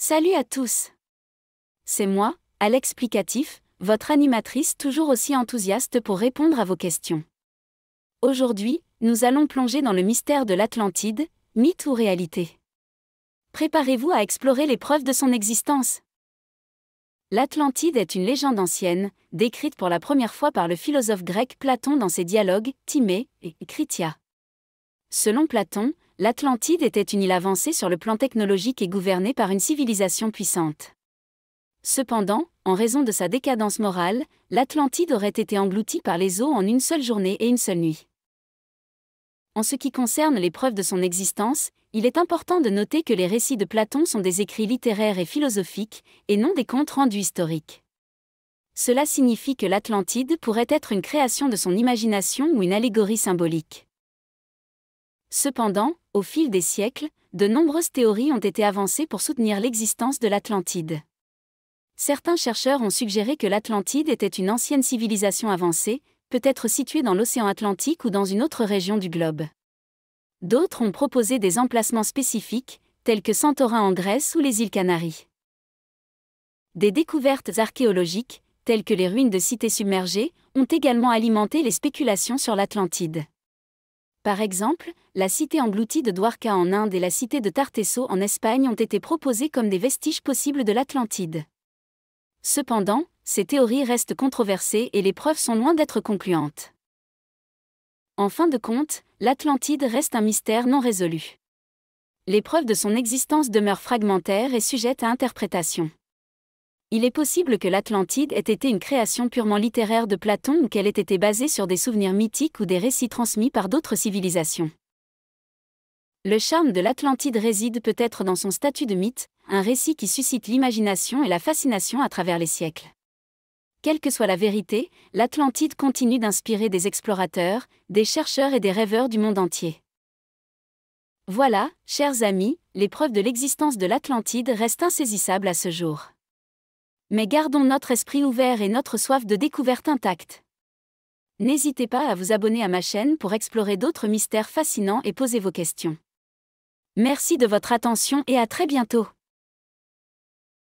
Salut à tous. C'est moi, Alex Plicatif, votre animatrice toujours aussi enthousiaste pour répondre à vos questions. Aujourd'hui, nous allons plonger dans le mystère de l'Atlantide, mythe ou réalité. Préparez-vous à explorer les preuves de son existence. L'Atlantide est une légende ancienne, décrite pour la première fois par le philosophe grec Platon dans ses dialogues Timée et Critia. Selon Platon, l'Atlantide était une île avancée sur le plan technologique et gouvernée par une civilisation puissante. Cependant, en raison de sa décadence morale, l'Atlantide aurait été engloutie par les eaux en une seule journée et une seule nuit. En ce qui concerne les preuves de son existence, il est important de noter que les récits de Platon sont des écrits littéraires et philosophiques, et non des comptes rendus historiques. Cela signifie que l'Atlantide pourrait être une création de son imagination ou une allégorie symbolique. Cependant, au fil des siècles, de nombreuses théories ont été avancées pour soutenir l'existence de l'Atlantide. Certains chercheurs ont suggéré que l'Atlantide était une ancienne civilisation avancée, peut-être située dans l'océan Atlantique ou dans une autre région du globe. D'autres ont proposé des emplacements spécifiques, tels que Santorin en Grèce ou les îles Canaries. Des découvertes archéologiques, telles que les ruines de cités submergées, ont également alimenté les spéculations sur l'Atlantide. Par exemple, la cité engloutie de Dwarka en Inde et la cité de Tartesso en Espagne ont été proposées comme des vestiges possibles de l'Atlantide. Cependant, ces théories restent controversées et les preuves sont loin d'être concluantes. En fin de compte, l'Atlantide reste un mystère non résolu. Les preuves de son existence demeurent fragmentaires et sujettes à interprétation. Il est possible que l'Atlantide ait été une création purement littéraire de Platon ou qu'elle ait été basée sur des souvenirs mythiques ou des récits transmis par d'autres civilisations. Le charme de l'Atlantide réside peut-être dans son statut de mythe, un récit qui suscite l'imagination et la fascination à travers les siècles. Quelle que soit la vérité, l'Atlantide continue d'inspirer des explorateurs, des chercheurs et des rêveurs du monde entier. Voilà, chers amis, les preuves de l'existence de l'Atlantide restent insaisissables à ce jour. Mais gardons notre esprit ouvert et notre soif de découverte intacte. N'hésitez pas à vous abonner à ma chaîne pour explorer d'autres mystères fascinants et poser vos questions. Merci de votre attention et à très bientôt.